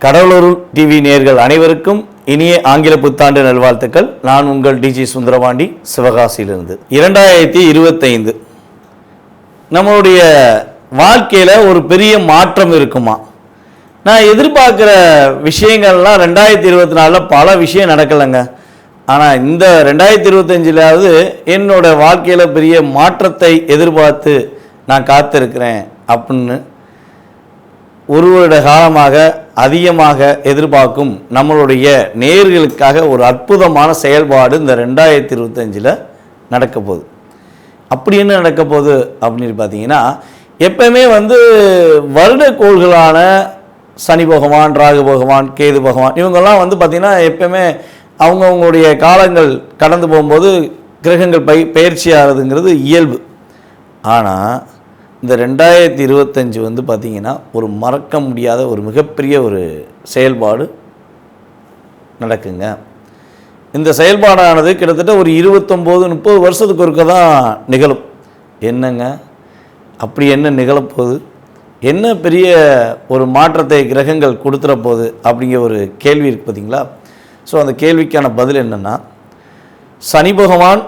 கடவுளூர் TV நேயர்கள் அனைவருக்கும் இனிய ஆங்கில புத்தாண்டு நல்வாழ்த்துக்கள். நான் உங்கள் டிஜி சுந்தரபாண்டி, சிவகாசியிலிருந்து. 2025 நம்மளுடைய வாழ்க்கையில் ஒரு பெரிய மாற்றம் இருக்குமா? நான் எதிர்பார்க்குற விஷயங்கள்லாம் 2024 பல விஷயம் நடக்கலைங்க. ஆனால் இந்த 2025 என்னோட வாழ்க்கையில் பெரிய மாற்றத்தை எதிர்பார்த்து நான் காத்திருக்கிறேன் அப்படின்னு ஒரு வருட காலமாக அதிகமாக எதிர்பார்க்கும் நம்மளுடைய நேயர்களுக்காக ஒரு அற்புதமான செயல்பாடு இந்த 2025 நடக்க போகுது. அப்படி என்ன நடக்க போகுது அப்படின்னு பார்த்தீங்கன்னா, எப்பவுமே வருட கோள்களான சனி பகவான், ராகு பகவான், கேது பகவான் இவங்கெல்லாம் பார்த்திங்கன்னா எப்பவுமே அவங்கவுங்களுடைய காலங்கள் கடந்து போகும்போது கிரகங்கள் பயிற்சி ஆகிறதுங்கிறது இயல்பு. ஆனால் இந்த 2025 பார்த்திங்கன்னா ஒரு மறக்க முடியாத ஒரு மிகப்பெரிய ஒரு செயல்பாடு நடக்குங்க. இந்த செயல்பாடானது கிட்டத்தட்ட ஒரு 29-30 வருஷத்துக்கு ஒருக்க தான் நிகழும். என்னங்க அப்படி என்ன நிகழப்போகுது? என்ன பெரிய ஒரு மாற்றத்தை கிரகங்கள் கொடுத்துற போகுது அப்படிங்கிற ஒரு கேள்வி இருக்குது பார்த்திங்களா? ஸோ அந்த கேள்விக்கான பதில் என்னென்னா, சனி பகவான்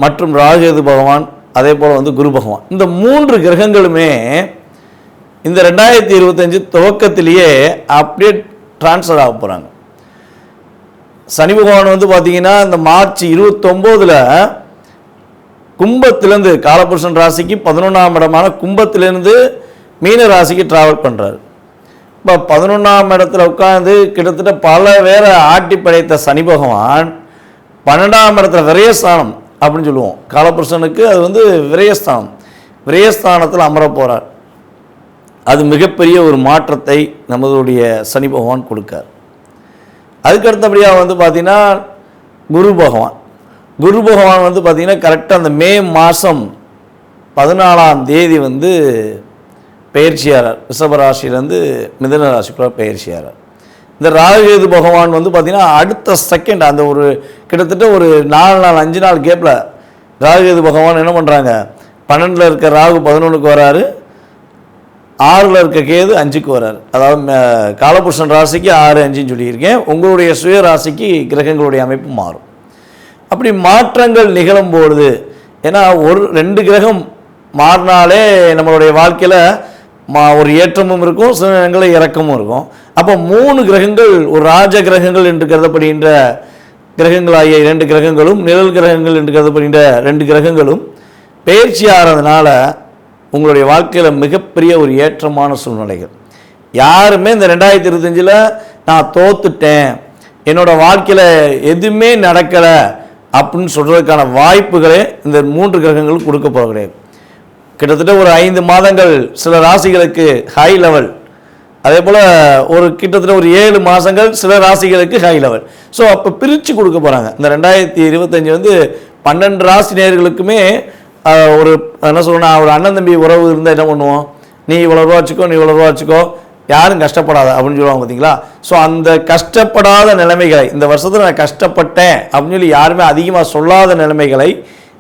மற்றும் ராகு பகவான் அதே போல் குரு பகவான், இந்த 3 கிரகங்களுமே இந்த 2025 துவக்கத்திலேயே அப்படியே டிரான்ஸ்ஃபர் ஆக போகிறாங்க. சனி பகவான் பார்த்திங்கன்னா இந்த மார்ச் 29 கும்பத்திலேருந்து காலபுருஷன் ராசிக்கு 11ஆம் இடமான கும்பத்திலேருந்து மீன ராசிக்கு ட்ராவல் பண்ணுறாரு. இப்போ 11ஆம் இடத்துல உட்காந்து கிட்டத்தட்ட பல பேரை ஆட்டி படைத்த சனி பகவான் 12ஆம் இடத்துல விரயஸ்தானம் அப்படின்னு சொல்லுவோம். காலபுருஷனுக்கு அது விரயஸ்தானம், விரயஸ்தானத்தில் அமர போகிறார். அது மிகப்பெரிய ஒரு மாற்றத்தை நம்மளுடைய சனி பகவான் கொடுக்கார். அதுக்கு அடுத்தபடியாக பார்த்திங்கன்னா குரு பகவான், குரு பகவான் பார்த்திங்கன்னா கரெக்டாக அந்த மே மாதம் 14ஆம் தேதி பயிற்சியாளர் ரிஷபராசிலேருந்து மிதுன ராசிக்குள்ள பயிற்சியாளர். இந்த ராகு பகவான் பார்த்திங்கன்னா அடுத்த செகண்ட் அந்த ஒரு கிட்டத்தட்ட ஒரு 4 நாள் 5 நாள் கேப்பில் ராகு பகவான் என்ன பண்ணுறாங்க, 12 இருக்க ராகு 11க்கு வராரு, 6 இருக்க கேது 5க்கு வராரு. அதாவது காலபுருஷன் ராசிக்கு 6, 5ன்னு சொல்லியிருக்கேன். உங்களுடைய சுய ராசிக்கு கிரகங்களுடைய அமைப்பு மாறும். அப்படி மாற்றங்கள் நிகழும்பொழுது, ஏன்னா 2 கிரகம் மாறினாலே நம்மளுடைய வாழ்க்கையில் ஒரு ஏற்றமும் இருக்கும், சில நேரங்களில் இறக்கமும் இருக்கும். அப்போ 3 கிரகங்கள், ஒரு ராஜ கிரகங்கள் என்று கருதப்படுகின்ற கிரகங்களாகிய 2 கிரகங்களும், நிழல் கிரகங்கள் என்று கருதப்படுகின்ற 2 கிரகங்களும் பயிற்சி ஆகிறதுனால உங்களுடைய வாழ்க்கையில் மிகப்பெரிய ஒரு ஏற்றமான சூழ்நிலைகள். யாருமே இந்த 2025 நான் தோத்துட்டேன், என்னோடய வாழ்க்கையில் எதுவுமே நடக்கலை அப்படின்னு சொல்கிறதுக்கான வாய்ப்புகளே இந்த 3 கிரகங்களும் கொடுக்க போக கிடையாது. கிட்டத்தட்ட ஒரு 5 மாதங்கள் சில ராசிகளுக்கு ஹை லெவல், அதே போல் ஒரு கிட்டத்தட்ட ஒரு 7 மாதங்கள் சில ராசிகளுக்கு ஹை லெவல். ஸோ அப்போ பிரித்து கொடுக்க போகிறாங்க. இந்த 2025 12 ராசி நேயர்களுக்குமே ஒரு என்ன சொல்லணும், ஒரு அண்ணன் தம்பி உறவு இருந்தால் என்ன பண்ணுவோம், நீ இவ்வளோ ரூபா வச்சுக்கோ, நீ இவ்வளோ ரூபா வச்சுக்கோ, யாரும் கஷ்டப்படாத அப்படின்னு சொல்லுவாங்க பார்த்தீங்களா? ஸோ அந்த கஷ்டப்படாத நிலைமைகளை, இந்த வருஷத்தில் நான் கஷ்டப்பட்டேன் அப்படின்னு சொல்லி யாருமே அதிகமாக சொல்லாத நிலைமைகளை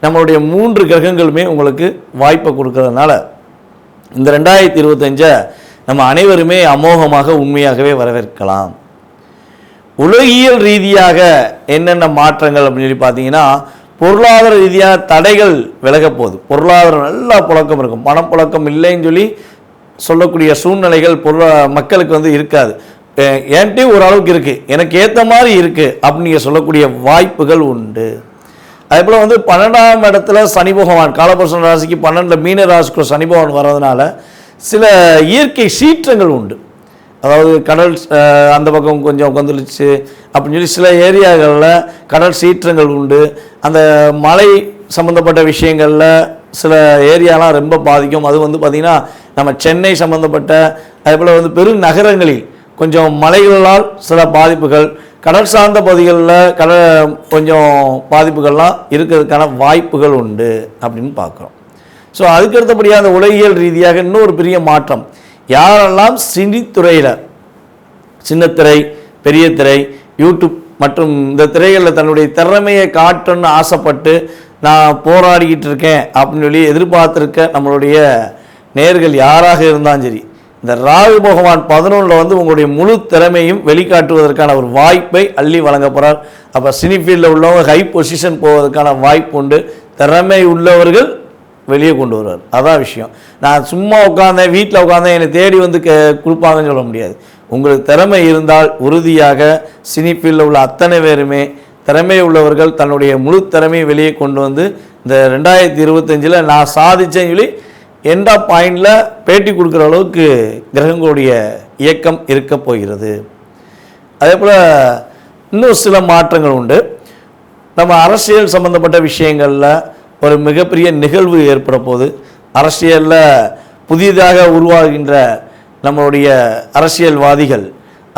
நம்மளுடைய 3 கிரகங்களுமே உங்களுக்கு வாய்ப்பை கொடுக்கறதுனால இந்த 2025 நம்ம அனைவருமே அமோகமாக உண்மையாகவே வரவேற்கலாம். உலகியல் ரீதியாக என்னென்ன மாற்றங்கள் அப்படின்னு சொல்லி பார்த்தீங்கன்னா, பொருளாதார ரீதியாக தடைகள் விலக போகுது. பொருளாதாரம் நல்லா புழக்கம் இருக்கும், பணப்புழக்கம் இல்லைன்னு சொல்லக்கூடிய சூழ்நிலைகள் மக்களுக்கு இருக்காது. என்கிட்ட ஓரளவுக்கு இருக்குது, எனக்கு ஏற்ற மாதிரி இருக்குது அப்படின்னு சொல்லக்கூடிய வாய்ப்புகள் உண்டு. அதே போல் 12ஆம் இடத்துல சனி பகவான், காலபுருஷன் ராசிக்கு 12 மீன ராசிக்கு சனி பகவான் வர்றதுனால சில இயற்கை சீற்றங்கள் உண்டு. அதாவது கடல் அந்த பக்கம் கொஞ்சம் கொந்தளிச்சு அப்படின்னு சொல்லி சில ஏரியாக்களில் கடல் சீற்றங்கள் உண்டு. அந்த மழை சம்மந்தப்பட்ட விஷயங்களில் சில ஏரியாலாம் ரொம்ப பாதிக்கும். அது பார்த்திங்கன்னா நம்ம சென்னை சம்மந்தப்பட்ட அதே போல் பெருநகரங்களில் கொஞ்சம் மலைகளால் சில பாதிப்புகள், கடல் சார்ந்த பகுதிகளில் கொஞ்சம் பாதிப்புகள்லாம் இருக்கிறதுக்கான வாய்ப்புகள் உண்டு அப்படின்னு பார்க்குறோம். ஸோ அதுக்கடுத்தபடியாக அந்த உலகியல் ரீதியாக இன்னொரு பெரிய மாற்றம், யாரெல்லாம் சினித்துறையில், சின்னத்திரை, பெரிய திரை, யூடியூப் மற்றும் இந்த திரைகளில் தன்னுடைய திறமையை காட்டணும்னு ஆசைப்பட்டு நான் போராடிக்கிட்டு இருக்கேன் அப்படின்னு சொல்லி எதிர்பார்த்துருக்க நம்மளுடைய நேயர்கள் யாராக இருந்தாலும் சரி, இந்த ராகு பகவான் 11 வந்து உங்களுடைய முழு திறமையும் வெளிக்காட்டுவதற்கான ஒரு வாய்ப்பை அள்ளி வழங்க போகிறார். அப்போ சினி ஃபீல்டில் உள்ளவங்க ஹை பொசிஷன் போவதற்கான வாய்ப்பு உண்டு. திறமை உள்ளவர்கள் வெளியே கொண்டு வருவார். அதான் விஷயம். நான் சும்மா உட்காந்தேன், வீட்டில் உட்காந்தேன், என்னை தேடி வந்து கொடுப்பாங்கன்னு சொல்ல முடியாது. உங்களுக்கு திறமை இருந்தால் உறுதியாக சினி ஃபீல்டில் உள்ள அத்தனை பேருமே திறமை உள்ளவர்கள் தன்னுடைய முழு திறமையை வெளியே கொண்டு வந்து இந்த 2025 நான் சாதிச்சேன்னு சொல்லி எண்ட் ஆஃப் பாயிண்டில் பேட்டி கொடுக்குற அளவுக்கு கிரகங்களுடைய இயக்கம் இருக்க போகிறது. அதே போல் இன்னும் சில மாற்றங்கள் உண்டு. நம்ம அரசியல் சம்பந்தப்பட்ட விஷயங்களில் ஒரு மிகப்பெரிய நிகழ்வு ஏற்பட போது, அரசியலில் புதிதாக உருவாகின்ற நம்மளுடைய அரசியல்வாதிகள்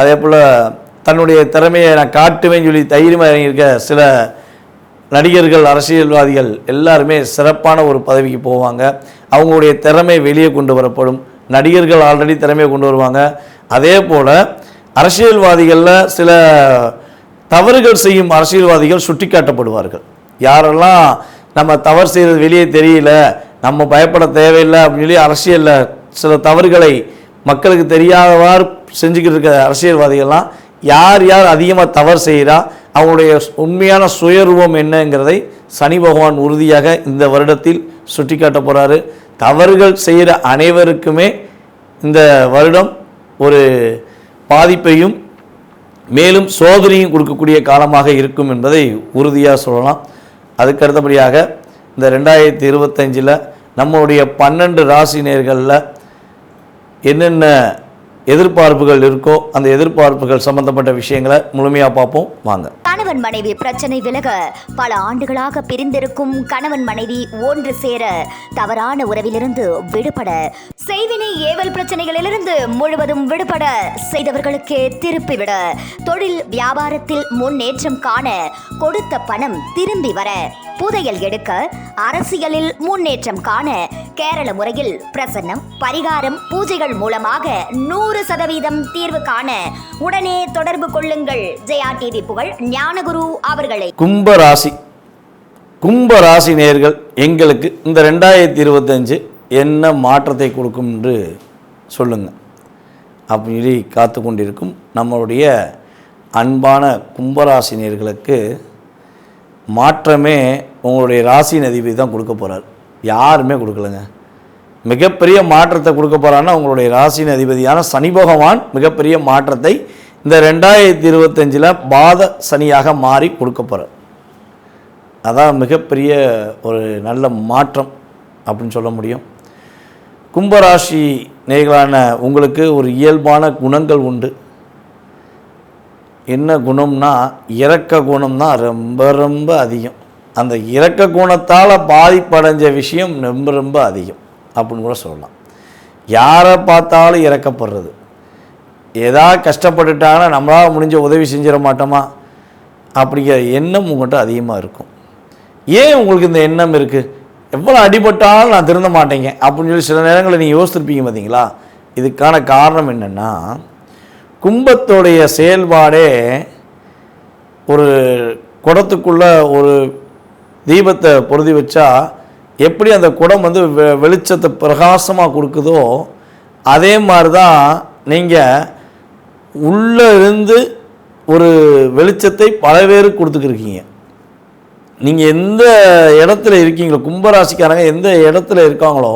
அதே போல் தன்னுடைய திறமையை நான் காட்டுவேன்னு சொல்லி தைரியமாக இறங்கியிருக்க சில நடிகர்கள், அரசியல்வாதிகள் எல்லாருமே சிறப்பான ஒரு பதவிக்கு போவாங்க. அவங்களுடைய திறமை வெளியே கொண்டு வரப்படும். நடிகர்கள் ஆல்ரெடி திறமையை கொண்டு வருவாங்க. அதே போல் அரசியல்வாதிகளில் சில தவறுகள் செய்யும் அரசியல்வாதிகள் சுட்டி காட்டப்படுவார்கள். யாரெல்லாம் நம்ம தவறு செய்கிறது வெளியே தெரியல, நம்ம பயப்பட தேவையில்லை அப்படின்னு சொல்லி அரசியலில் சில தவறுகளை மக்களுக்கு தெரியாதவாறு செஞ்சுக்கிட்டு இருக்க அரசியல்வாதிகள்லாம் யார் யார் அதிகமாக தவறு செய்கிறா, அவங்களுடைய உண்மையான சுயரூபம் என்னங்கிறதை சனி பகவான் உறுதியாக இந்த வருடத்தில் சுட்டி காட்ட போகிறாரு. தவறுகள் செய்கிற அனைவருக்குமே இந்த வருடம் ஒரு பாதிப்பையும் மேலும் சோதனையும் கொடுக்கக்கூடிய காலமாக இருக்கும் என்பதை உறுதியாக சொல்லலாம். அதுக்கு அடுத்தபடியாக இந்த 2025 நம்மளுடைய 12 ராசி நேயர்களில் என்னென்ன எதிர்பார்ப்புகள் இருக்கோ அந்த எதிர்பார்ப்புகள் சம்பந்தப்பட்ட விஷயங்களை முழுமையாக பார்ப்போம் வாங்க. கணவன் மனைவி பிரச்சனை விலக, பல ஆண்டுகளாக பிரிந்திருக்கும் கணவன் மனைவி ஒன்று சேர, தவறான உறவிலிருந்து விடுபட, செய்வினை ஏவல் பிரச்சனைகளிலிருந்து முழுவதும் விடுபட, செய்தவர்களுக்கே திருப்பிவிட, தொழில் வியாபாரத்தில் முன்னேற்றம் காண, கொடுத்த பணம் திரும்பி வர, புதையல் எடுக்க, அரசியலில் முன்னேற்றம் காண, கேரள முறையில் பிரசன்னம், பரிகாரம், பூஜைகள் மூலமாக 100% தீர்வு காண உடனே தொடர்பு கொள்ளுங்கள். ஜெயா டிவி புகழ் ஞானகுரு அவர்களை. கும்பராசி நேயர்கள் எங்களுக்கு இந்த 2025 என்ன மாற்றத்தை கொடுக்கும் என்று சொல்லுங்க அப்படின்னு சொல்லி காத்து கொண்டிருக்கும் நம்மளுடைய அன்பான கும்பராசி நேயர்களுக்கு மாற்றமே உங்களுடைய ராசியின் அதிபதி தான் கொடுக்க போகிறார். யாருமே கொடுக்கலங்க. மிகப்பெரிய மாற்றத்தை கொடுக்க போகிறான்னா உங்களுடைய ராசியின் அதிபதியான சனி பகவான் மிகப்பெரிய மாற்றத்தை இந்த 2025 பாத சனியாக மாறி கொடுக்க போகிறார். அதான் மிகப்பெரிய ஒரு நல்ல மாற்றம் அப்படின்னு சொல்ல முடியும். கும்பராசி நேயர்களான உங்களுக்கு ஒரு இயல்பான குணங்கள் உண்டு. என்ன குணம்னா இரக்க குணம் தான் ரொம்ப ரொம்ப அதிகம். அந்த இரக்க குணத்தால் பாதிப்படைஞ்ச விஷயம் ரொம்ப ரொம்ப அதிகம் அப்படின்னு கூட சொல்லலாம். யாரை பார்த்தாலும் இறக்கப்படுறது, ஏதாவது கஷ்டப்பட்டுட்டாங்கன்னா நம்மளால் முடிஞ்ச உதவி செஞ்சிட மாட்டோமா அப்படிங்கிற எண்ணம் உங்கள்கிட்ட அதிகமாக இருக்கும். ஏன் உங்களுக்கு இந்த எண்ணம் இருக்குது? எவ்வளோ அடிபட்டாலும் நான் திருந்த மாட்டேங்க அப்படின்னு சொல்லி சில நேரங்களில் நீங்கள் யோசிச்சிருப்பீங்க பார்த்தீங்களா? இதுக்கான காரணம் என்னென்னா, கும்பத்தோடைய செயல்பாடே ஒரு குடத்துக்குள்ளே ஒரு தீபத்தை பொருதி வச்சா எப்படி அந்த குடம் வந்து வெளிச்சத்தை பிரகாசமாக கொடுக்குதோ அதே மாதிரி தான் நீங்கள் உள்ளே இருந்து ஒரு வெளிச்சத்தை பல பேருக்கு கொடுத்துக்கிருக்கீங்க. நீங்கள் எந்த இடத்துல இருக்கீங்களோ, கும்பராசிக்காரங்க எந்த இடத்துல இருக்காங்களோ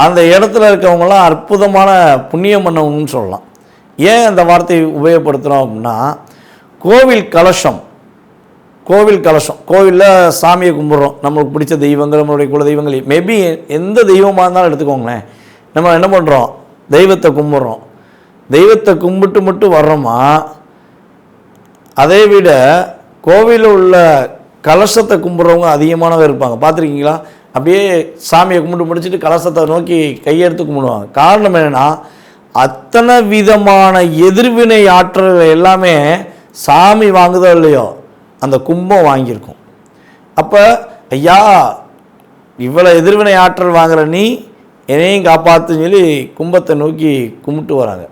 அந்த இடத்துல இருக்கவங்களாம் அற்புதமான புண்ணியம் பண்ணணும்னு சொல்லலாம். ஏன் அந்த வார்த்தையை உபயோகப்படுத்துகிறோம் அப்படின்னா, கோவில் கலசம் கோவிலில் சாமியை கும்பிட்றோம். நம்மளுக்கு பிடிச்ச தெய்வங்கள், நம்மளுடைய குல தெய்வங்கள், மேபி எந்த தெய்வமாக இருந்தாலும் எடுத்துக்கோங்களேன். நம்ம என்ன பண்ணுறோம்? தெய்வத்தை கும்பிட்றோம். தெய்வத்தை கும்பிட்டு மட்டும் வர்றோமா? அதை விட கோவிலில் உள்ள கலசத்தை கும்பிட்றவங்க அதிகமானவர் இருப்பாங்க. பார்த்துருக்கீங்களா? அப்படியே சாமியை கும்பிட்டு முடிச்சுட்டு கலசத்தை நோக்கி கையெடுத்து கும்பிடுவாங்க. காரணம் என்னென்னா, அத்தனை விதமான எதிர்வினை ஆற்றல்கள் எல்லாமே சாமி வாங்குதோ இல்லையோ அந்த கும்பம் வாங்கியிருக்கும். அப்போ ஐயா இவ்வளோ எதிர்வினை ஆற்றல் வாங்குற நீ என்னையும் காப்பாற்றுன்னு சொல்லி கும்பத்தை நோக்கி கும்பிட்டு வராங்க.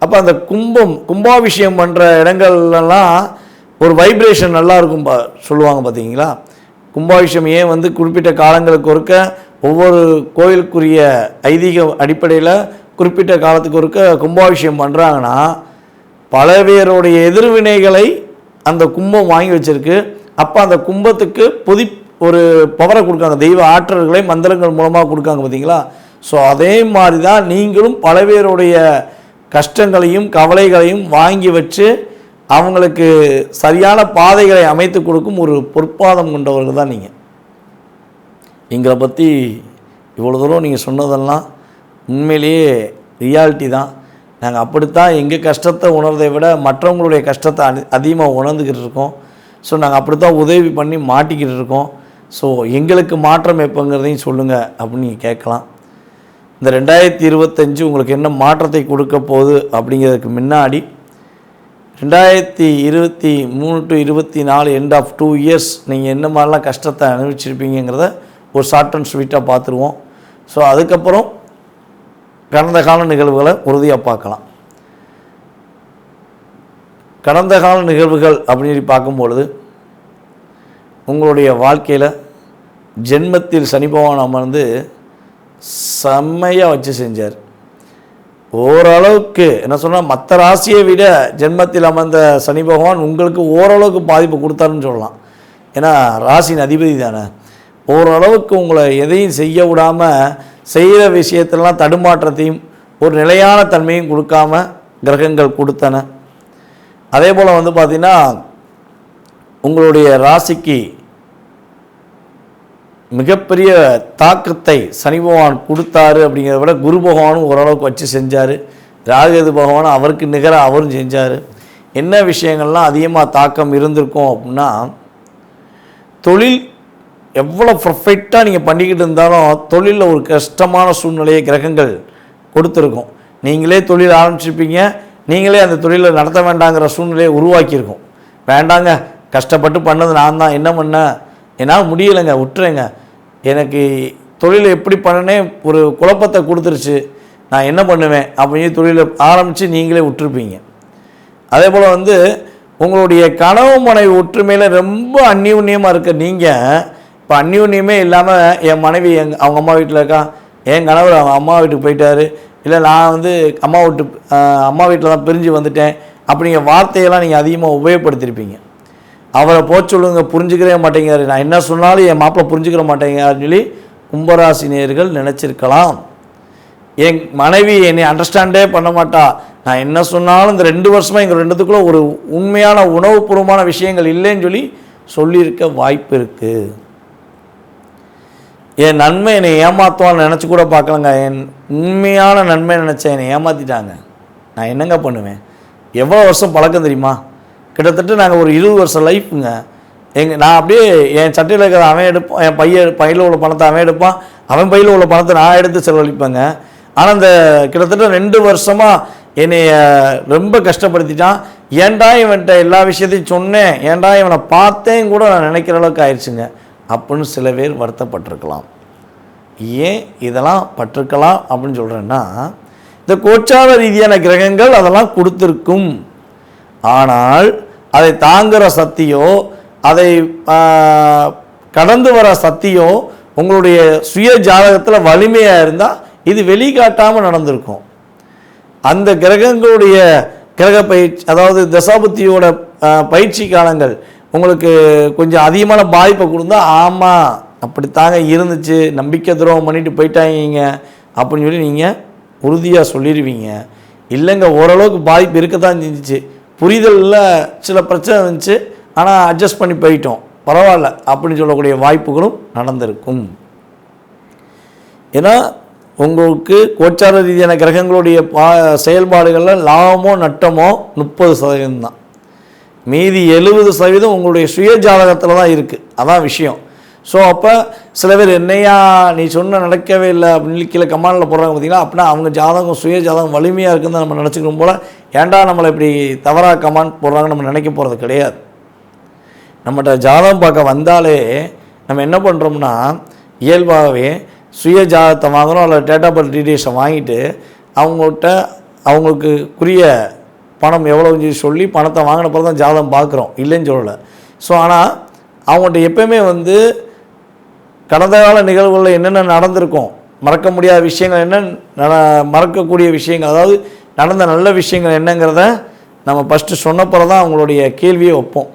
அப்போ அந்த கும்பாபிஷேகம் பண்ணுற இடங்கள்லாம் ஒரு வைப்ரேஷன் நல்லா இருக்கும் சொல்லுவாங்க பார்த்தீங்களா? கும்பாபிஷேகம் ஏன் வந்து குறிப்பிட்ட காலங்களுக்கு ஒருக்க ஒவ்வொரு கோயிலுக்குரிய ஐதீக அடிப்படையில் குறிப்பிட்ட காலத்துக்கு ஒருக்க கும்பாபிஷேகம் பண்ணுறாங்கன்னா பல பேருடைய எதிர்வினைகளை அந்த கும்பம் வாங்கி வச்சிருக்கு. அப்போ அந்த கும்பத்துக்கு ஒரு பவரை கொடுக்காங்க, தெய்வ ஆற்றல்களை மந்திரங்கள் மூலமாக கொடுக்காங்க பார்த்தீங்களா. ஸோ அதே மாதிரி தான் நீங்களும் பல பேருடைய கஷ்டங்களையும் கவலைகளையும் வாங்கி வச்சு அவங்களுக்கு சரியான பாதைகளை அமைத்து கொடுக்கும் ஒரு பொற்பாதம் கொண்டவர்கள் தான் நீங்கள். எங்களை பற்றி இவ்வளோ தூரம் நீங்கள் சொன்னதெல்லாம் உண்மையிலேயே ரியாலிட்டி தான். நாங்கள் அப்படித்தான் எங்கள் கஷ்டத்தை உணர்றதை விட மற்றவங்களுடைய கஷ்டத்தை அதிகமாக உணர்ந்துக்கிட்டு இருக்கோம். ஸோ நாங்கள் அப்படி தான் உதவி பண்ணி மாட்டிக்கிட்டு இருக்கோம். ஸோ எங்களுக்கு மாற்றம் எப்போங்கிறதையும் சொல்லுங்கள் அப்படின்னு நீங்கள் கேட்கலாம். இந்த 2025 உங்களுக்கு என்ன மாற்றத்தை கொடுக்க போகுது அப்படிங்கிறதுக்கு முன்னாடி 2023 to 24 எண்ட் ஆஃப் 2 இயர்ஸ் நீங்கள் என்ன மாதிரிலாம் கஷ்டத்தை அனுபவிச்சிருப்பீங்கிறத ஒரு ஷார்ட் அண்ட் ஸ்வீட்டாக பார்த்துருவோம். ஸோ அதுக்கப்புறம் கடந்த கால நிகழ்வுகளை உறுதியாக பார்க்கலாம். கடந்த கால நிகழ்வுகள் அப்படின்னு பார்க்கும்பொழுது உங்களுடைய வாழ்க்கையில் ஜென்மத்தில் சனி பகவான் அமர்ந்து செம்மையாக வச்சு செஞ்சார். ஓரளவுக்கு என்ன சொன்னால் மற்ற ராசியை விட ஜென்மத்தில் அமர்ந்த சனி பகவான் உங்களுக்கு ஓரளவுக்கு பாதிப்பு கொடுத்தாருன்னு சொல்லலாம். ஏன்னா ராசியின் அதிபதி தானே. ஓரளவுக்கு உங்களை எதையும் செய்ய விடாமல் செய்கிற விஷயத்திலலாம் தடுமாற்றத்தையும் ஒரு நிலையான தன்மையும் கொடுக்காம கிரகங்கள் கொடுத்தன. அதே போல் பார்த்திங்கன்னா உங்களுடைய ராசிக்கு மிகப்பெரிய தாக்கத்தை சனி பகவான் கொடுத்தாரு அப்படிங்கிறத விட குரு பகவானும் ஓரளவுக்கு வச்சு செஞ்சார். ராகுகேது பகவானும் அவருக்கு நிகராக அவரும் செஞ்சார். என்ன விஷயங்கள்லாம் அதிகமாக தாக்கம் இருந்திருக்கும் அப்படின்னா, தொழில் எவ்வளோ பர்ஃபெக்டாக நீங்கள் பண்ணிக்கிட்டு இருந்தாலும் தொழிலில் ஒரு கஷ்டமான சூழ்நிலையை கிரகங்கள் கொடுத்துருக்கும். நீங்களே தொழில் ஆரம்பிச்சிருப்பீங்க, நீங்களே அந்த தொழிலை நடத்த வேண்டாங்கிற சூழ்நிலையை உருவாக்கியிருக்கோம். வேண்டாங்க, கஷ்டப்பட்டு பண்ணது நான் தான், என்ன பண்ணேன், என்னால் முடியலைங்க, விட்டுறேங்க, எனக்கு தொழிலை எப்படி பண்ணனே ஒரு குழப்பத்தை கொடுத்துருச்சு, நான் என்ன பண்ணுவேன் அப்படின்னு தொழிலை ஆரம்பித்து நீங்களே விட்டுருப்பீங்க. அதே போல் உங்களுடைய கனவு மனைவி ஒற்றுமையில் ரொம்ப அந்நியுன்யமாக இருக்க நீங்கள் இப்போ அந்நியுன்யமே இல்லாமல் என் மனைவி அவங்க அம்மா வீட்டில் இருக்கா, என் கணவர் அவங்க அம்மா வீட்டுக்கு போயிட்டாரு, இல்லை நான் அம்மா வீட்டில் தான் பிரிஞ்சு வந்துட்டேன் அப்படிங்கிற வார்த்தையெல்லாம் நீங்கள் அதிகமாக உபயோகப்படுத்தியிருப்பீங்க. அவரை சொல்லுங்க, புரிஞ்சுக்கவே மாட்டேங்கிறாரு, நான் என்ன சொன்னாலும் என் மாப்பிள்ளை புரிஞ்சுக்கிற மாட்டேங்கிறாருன்னு சொல்லி கும்பராசினியர்கள் நினச்சிருக்கலாம். என் மனைவி என்னை அண்டர்ஸ்டாண்டே பண்ண மாட்டா, நான் என்ன சொன்னாலும் இந்த 2 வருஷமாக எங்கள் ரெண்டுத்துக்குள்ளே ஒரு உண்மையான உணவுபூர்வமான விஷயங்கள் இல்லைன்னு சொல்லி சொல்லியிருக்க வாய்ப்பு இருக்குது. என் நன்மை என்னை ஏமாற்றுவான்னு நினச்சி கூட பார்க்கலங்க, என் உண்மையான நன்மை நினச்சேன், என்னை ஏமாற்றிட்டாங்க, நான் என்னங்க பண்ணுவேன். எவ்வளோ வருஷம் பழக்கம் தெரியுமா, கிட்டத்தட்ட நாங்கள் ஒரு 20 வருஷம் லைஃப்புங்க. நான் அப்படியே என் சட்டையில் இருக்கிற அவன் எடுப்பான், என் பையில் உள்ள பணத்தை அவன் எடுப்பான், அவன் பையில் உள்ள பணத்தை நான் எடுத்து செலவழிப்பேங்க. ஆனால் இந்த கிட்டத்தட்ட 2 வருஷமாக என்னை ரொம்ப கஷ்டப்படுத்திட்டான். ஏன்டா இவன்கிட்ட எல்லா விஷயத்தையும் சொன்னேன், ஏன்டா இவனை பார்த்தேன் கூட நான் நினைக்கிற அளவுக்கு ஆயிடுச்சுங்க அப்படின்னு சில பேர் வருத்தப்பட்டிருக்கலாம். ஏன் இதெல்லாம் பட்டிருக்கலாம் அப்படின்னு சொல்கிறேன்னா, இந்த கோச்சார ரீதியான கிரகங்கள் அதெல்லாம் கொடுத்துருக்கும். ஆனால் அதை தாங்குகிற சக்தியோ அதை கடந்து வர சக்தியோ உங்களுடைய சுய ஜாதகத்தில் வலிமையாக இருந்தால் இது வெளிக்காட்டாமல் நடந்திருக்கும். அந்த கிரகங்களுடைய கிரக பயிற்சி, அதாவது தசாபுத்தியோட பயிற்சி காலங்கள் உங்களுக்கு கொஞ்சம் அதிகமான பாதிப்பை கொடுத்தா, ஆமாம் அப்படித்தாங்க இருந்துச்சு, நம்பிக்கை துரோகம் பண்ணிட்டு போயிட்டாங்க அப்படின்னு சொல்லி நீங்கள் உறுதியாக சொல்லிடுவீங்க. இல்லைங்க, ஓரளவுக்கு பாதிப்பு இருக்கத்தான் செஞ்சிச்சு, புரிதலில் சில பிரச்சனை இருந்துச்சு, ஆனால் அட்ஜஸ்ட் பண்ணி போயிட்டோம், பரவாயில்ல அப்படின்னு சொல்லக்கூடிய வாய்ப்புகளும் நடந்திருக்கும். ஏன்னா உங்களுக்கு கோச்சார ரீதியான கிரகங்களுடைய செயல்பாடுகளில் லாபமோ நட்டமோ 30% தான், மீதி 70% உங்களுடைய சுய ஜாதகத்தில் தான் இருக்குது. அதான் விஷயம். ஸோ அப்போ சில பேர் என்னையா நீ சொன்ன நடக்கவே இல்லை அப்படின்னு கீழே கமாண்டில் போடுறாங்க பார்த்தீங்களா, அப்படின்னா அவங்க ஜாதகம் சுய ஜாதகம் வலிமையாக இருக்குதுன்னு நம்ம நினச்சிக்கணும் போல். ஏன்டா நம்மளை இப்படி தவறாக கமாண்ட் போடுறாங்கன்னு நம்ம நினைக்க போகிறது கிடையாது. நம்மகிட்ட ஜாதகம் பார்க்க வந்தாலே நம்ம என்ன பண்ணுறோம்னா, இயல்பாகவே சுய ஜாதகத்தை வாங்குகிறோம், அல்லது டேட் ஆஃப் பர்த் டீட்டெயில்ஸை வாங்கிட்டு அவங்களுக்கு குறிய பணம் எவ்வளோன்னு சொல்லி பணத்தை வாங்கின பிறகு தான் ஜாதகம் பார்க்குறோம், இல்லைன்னு சொல்லலை. ஸோ ஆனால் அவங்கள்ட்ட எப்போயுமே கடந்த கால நிகழ்வுகளில் என்னென்ன நடந்திருக்கும், மறக்க முடியாத விஷயங்கள் என்ன, மறக்கக்கூடிய விஷயங்கள், அதாவது நடந்த நல்ல விஷயங்கள் என்னங்கிறத நம்ம ஃபஸ்ட்டு சொன்னப்பறம் தான் அவங்களுடைய கேள்வியை வைப்போம்.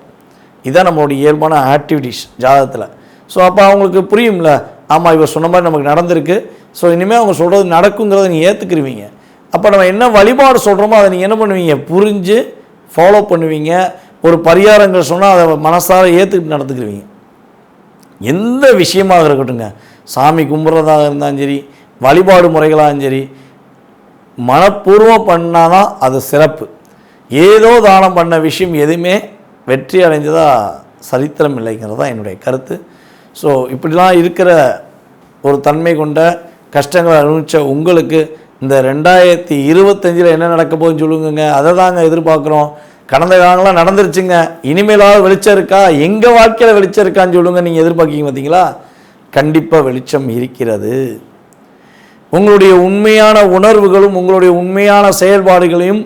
இதுதான் நம்மளுடைய இயல்பான ஆக்டிவிட்டீஸ் ஜாதகத்தில். ஸோ அப்போ அவங்களுக்கு புரியும்ல, ஆமாம் இவர் சொன்ன மாதிரி நமக்கு நடந்திருக்கு, ஸோ இனிமேல் அவங்க சொல்கிறது நடக்குங்கிறத நீங்கள் ஏற்றுக்குருவீங்க. அப்போ நம்ம என்ன வழிபாடு சொல்கிறோமோ அதை நீங்கள் என்ன பண்ணுவீங்க, புரிஞ்சு ஃபாலோ பண்ணுவீங்க. ஒரு பரிகாரங்கள் சொன்னால் அதை மனசார ஏற்றுக்கிட்டு நடந்துக்குருவீங்க. எந்த விஷயமாக இருக்கட்டுங்க, சாமி கும்பிட்றதாக இருந்தாலும் சரி, வழிபாடு முறைகளாகவும் சரி, மனப்பூர்வம் பண்ணால் தான் அது சிறப்பு. ஏதோ தானம் பண்ண விஷயம் எதுவுமே வெற்றி அடைஞ்சதாக சரித்திரம் இல்லைங்கிறது தான் என்னுடைய கருத்து. ஸோ இப்படிலாம் இருக்கிற ஒரு தன்மை கொண்ட கஷ்டங்களை அனுபவித்த உங்களுக்கு இந்த 2025 என்ன நடக்க போகுதுன்னு சொல்லுங்க. அதை தாங்க எதிர்பார்க்குறோம். கடந்த காலங்களாம் நடந்துருச்சுங்க, இனிமேலாவது வெளிச்சம் இருக்கா, எங்கள் வாழ்க்கையில் வெளிச்சம் இருக்கான்னு சொல்லுங்கள். நீங்கள் எதிர்பார்க்கிங்க பார்த்தீங்களா? கண்டிப்பாக வெளிச்சம் இருக்கிறது. உங்களுடைய உண்மையான உணர்வுகளும் உங்களுடைய உண்மையான செயல்பாடுகளையும்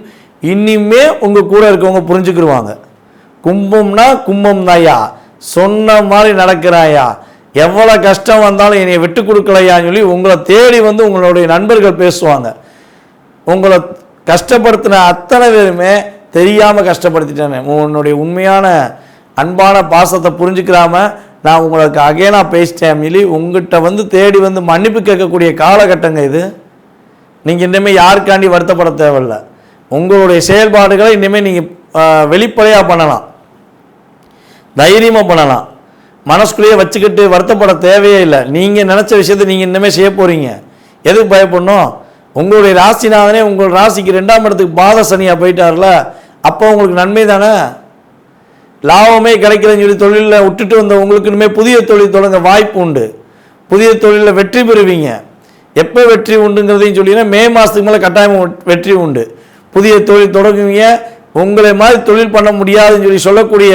இனிமே உங்கள் கூட இருக்கவங்க புரிஞ்சுக்கிடுவாங்க. கும்பம்னா கும்பம் தாயா, சொன்ன மாதிரி நடக்கிறாயா, எவ்வளோ கஷ்டம் வந்தாலும் என்னை விட்டு கொடுக்கலையான்னு சொல்லி உங்களை தேடி வந்து உங்களுடைய நண்பர்கள் பேசுவாங்க. உங்களை கஷ்டப்படுத்தின அத்தனை பேருமே தெரியாமல் கஷ்டப்படுத்திட்டேன்னு உன்னுடைய உண்மையான அன்பான பாசத்தை புரிஞ்சுக்கிறாம நான் உங்களுக்கு அகைனாக பேசிட்டேன் சொல்லி உங்கள்கிட்ட வந்து தேடி வந்து மன்னிப்பு கேட்கக்கூடிய காலகட்டங்க இது. நீங்கள் இனிமேல் யாருக்காண்டி வருத்தப்பட தேவையில்லை. உங்களுடைய செயல்பாடுகளை இனிமேல் நீங்கள் வெளிப்படையாக பண்ணலாம், தைரியமாக பண்ணலாம். மனசுக்குள்ளேயே வச்சுக்கிட்டு வருத்தப்பட தேவையே இல்லை. நீங்கள் நினச்ச விஷயத்தை நீங்கள் இனிமேல் செய்ய போகிறீங்க. எதுக்கு பயப்படணும்? உங்களுடைய ராசினாதனே உங்கள் ராசிக்கு 2ஆம் இடத்துக்கு பாத சனியாக போயிட்டார்ல, அப்போ உங்களுக்கு நன்மை தானே. லாபமே கிடைக்கிறேன்னு சொல்லி தொழிலில் விட்டுட்டு வந்த உங்களுக்கு இனிமேல் புதிய தொழில் தொடங்க வாய்ப்பு உண்டு. புதிய தொழிலில் வெற்றி பெறுவீங்க. எப்போ வெற்றி உண்டுங்கிறதையும் சொல்லிங்கன்னா மே மாதத்துக்கு மேலே கட்டாயம் வெற்றி உண்டு. புதிய தொழில் தொடங்குவீங்க. உங்களை மாதிரி தொழில் பண்ண முடியாதுன்னு சொல்லி சொல்லக்கூடிய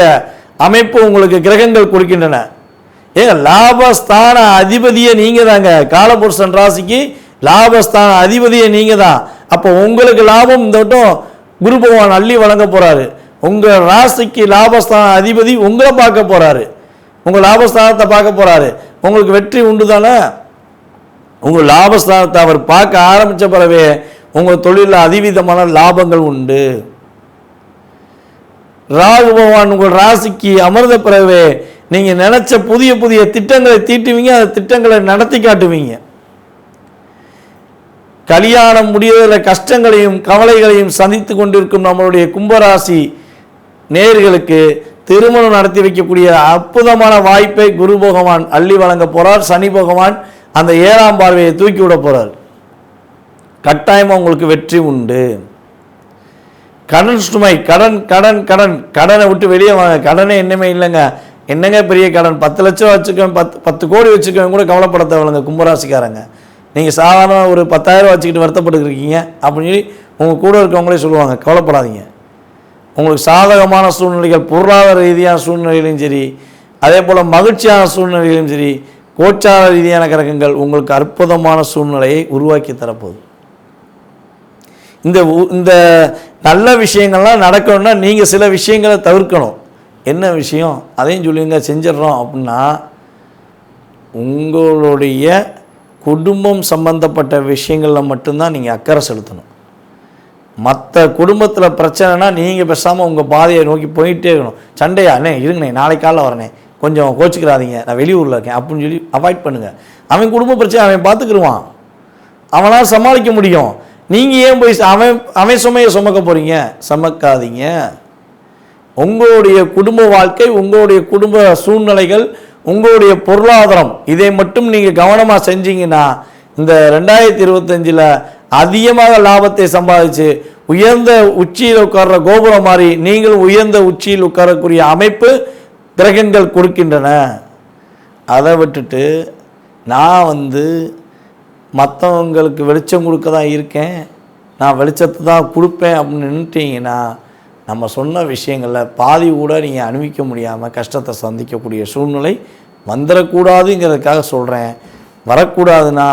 அமைப்பு உங்களுக்கு கிரகங்கள் கொடுக்கின்றன. ஏங்க லாபஸ்தான அதிபதியை நீங்கள் தாங்க, காலபுருஷன் ராசிக்கு லாபஸ்தான அதிபதியை நீங்கள் தான். அப்போ உங்களுக்கு லாபம் இந்த வட்டம் குரு பகவான் அள்ளி வழங்க போகிறாரு. உங்கள் ராசிக்கு லாபஸ்தான அதிபதி உங்களை பார்க்க போகிறாரு, உங்கள் லாபஸ்தானத்தை பார்க்க போகிறாரு. உங்களுக்கு வெற்றி உண்டு தானே. உங்கள் லாபஸ்தானத்தை அவர் பார்க்க ஆரம்பித்த பிறவே உங்கள் தொழிலில் அதிவிதமான லாபங்கள் உண்டு. ராகு பகவான் உங்கள் ராசிக்கு அமர்ந்த பிறவே நீங்கள் நினச்ச புதிய புதிய திட்டங்களை தீட்டுவீங்க, அந்த திட்டங்களை நடத்தி காட்டுவீங்க. கல்யாணம் முடிவதில் கஷ்டங்களையும் கவலைகளையும் சந்தித்து கொண்டிருக்கும் நம்மளுடைய கும்பராசி நேயர்களுக்கு திருமணம் நடத்தி வைக்கக்கூடிய அற்புதமான வாய்ப்பை குரு பகவான் அள்ளி வழங்க போகிறார். சனி பகவான் அந்த 7ஆம் பார்வையை தூக்கி விட போகிறார். கட்டாயமாக உங்களுக்கு வெற்றி உண்டு. கடன் சுமை, கடன் கடன் கடன் கடனை விட்டு வெளியே வாங்க. கடனே என்னமே இல்லைங்க. என்னங்க பெரிய கடன், 10 லட்சம் வச்சுக்கோங்க, 10 கோடி வச்சுக்கோங்க கூட கவலைப்பட தேவையில்லைங்க கும்பராசிக்காரங்க. நீங்கள் சாதாரண ஒரு 10,000 வச்சுக்கிட்டு வருத்தப்பட்டுருக்கீங்க அப்படின்னு சொல்லி உங்கள் கூட இருக்கவங்களே சொல்லுவாங்க. கவலைப்படாதீங்க. உங்களுக்கு சாதகமான சூழ்நிலைகள், பொருளாதார ரீதியான சூழ்நிலையிலும் சரி, அதே போல் மகிழ்ச்சியான சூழ்நிலையிலும் சரி, கோச்சார ரீதியான கிரகங்கள் உங்களுக்கு அற்புதமான சூழ்நிலையை உருவாக்கி தரப்போகுது. இந்த நல்ல விஷயங்கள்லாம் நடக்கணும்னா நீங்கள் சில விஷயங்களை தவிர்க்கணும். என்ன விஷயம் அதையும் சொல்லுங்க, செஞ்சிடறோம் அப்படின்னா உங்களுடைய குடும்பம் சம்பந்தப்பட்ட விஷயங்களில் மட்டும்தான் நீங்கள் அக்கறை செலுத்தணும். மற்ற குடும்பத்தில் பிரச்சனைனா நீங்கள் பேசாமல் உங்கள் பாதையை நோக்கி போயிட்டே இருக்கணும். சண்டையா அண்ணே இருங்கண்ணே, நாளைக்கு காலைல வரனே, கொஞ்சம் கோச்சிக்கிறாதீங்க, நான் வெளியூரில் இருக்கேன் அப்படின்னு சொல்லி அவாய்ட் பண்ணுங்கள். அவன் குடும்ப பிரச்சனை அவன் பார்த்துக்கிடுவான், அவனால் சமாளிக்க முடியும். நீங்கள் ஏன் போய் அவன் சுமையை சுமக்க போகிறீங்க? சுமக்காதீங்க. உங்களுடைய குடும்ப வாழ்க்கை, உங்களுடைய குடும்ப சூழ்நிலைகள், உங்களுடைய பொருளாதாரம், இதை மட்டும் நீங்கள் கவனமாக செஞ்சீங்கன்னா இந்த 2025 அதிகமாக லாபத்தை சம்பாதிச்சு உயர்ந்த உச்சியில் உட்கார்ற கோபுரம் மாதிரி நீங்களும் உயர்ந்த உச்சியில் உட்காரக்கூடிய அமைப்பு கிரகங்கள் கொடுக்கின்றன. அதை விட்டுட்டு நான் மற்றவங்களுக்கு வெளிச்சம் கொடுக்க தான் இருக்கேன், நான் வெளிச்சத்தை தான் கொடுப்பேன் அப்படின்னு நின்றுட்டீங்கன்னா நம்ம சொன்ன விஷயங்களில் பாதி கூட நீங்கள் அனுபவிக்க முடியாமல் கஷ்டத்தை சந்திக்கக்கூடிய சூழ்நிலை வந்துடக்கூடாதுங்கிறதுக்காக சொல்கிறேன். வரக்கூடாதுன்னா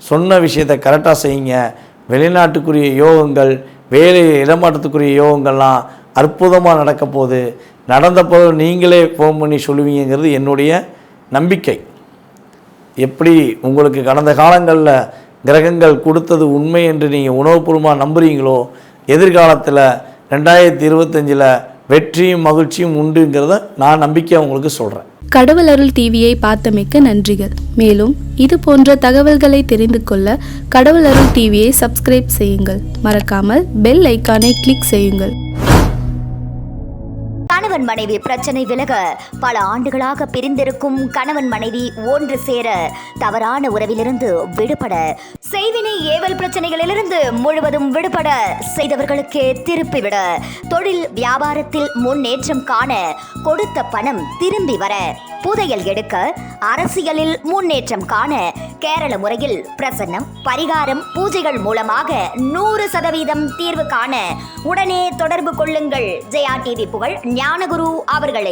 சொன்ன விஷயத்தை கரெக்டாக செய்யுங்க. வெளிநாட்டுக்குரிய யோகங்கள், வேலை இடமாற்றத்துக்குரிய யோகங்கள்லாம் அற்புதமாக நடக்க போகுது. நடந்த போது நீங்களே ஃபோன் பண்ணி சொல்லுவீங்கிறது என்னுடைய நம்பிக்கை. எப்படி உங்களுக்கு கடந்த காலங்களில் கிரகங்கள் கொடுத்தது உண்மை என்று நீங்கள் உணவுபூர்வமாக நம்புறீங்களோ, எதிர்காலத்தில் 2025 வெற்றியும் மகிழ்ச்சியும் உண்டுங்கிறத நான் நம்பிக்கையாக உங்களுக்கு சொல்கிறேன். கடவுள் அருள் டிவியை பார்த்தமைக்க நன்றிகள். மேலும் இது போன்ற தகவல்களை தெரிந்து கொள்ள கடவுள் அருள் டிவியை சப்ஸ்கிரைப் செய்யுங்கள். மறக்காமல் பெல் ஐக்கானை கிளிக் செய்யுங்கள். கணவன் மனைவி பிரச்சனை விலக பல ஆண்டுகளாக பிரிந்திருக்கும் கணவன் மனைவி ஒன்று சேர, தவறான உறவிலிருந்து விடுபட, செய்வினை ஏவல் பிரச்சனைகளிலிருந்து முழுவதும் விடுபட, செய்தவர்களுக்கே திருப்பிவிட, தொழில் வியாபாரத்தில் முன்னேற்றம் காண, கொடுத்த பணம் திரும்பி வர, புதையல் எடுக்க, அரசியலில் முன்னேற்றம் காண, கேரள முறையில் பிரசன்னம், பரிகாரம், பூஜைகள் மூலமாக 100% தீர்வு காண உடனே தொடர்பு கொள்ளுங்கள். ஜெயா டிவி புகழ் ஞானகுரு அவர்களை.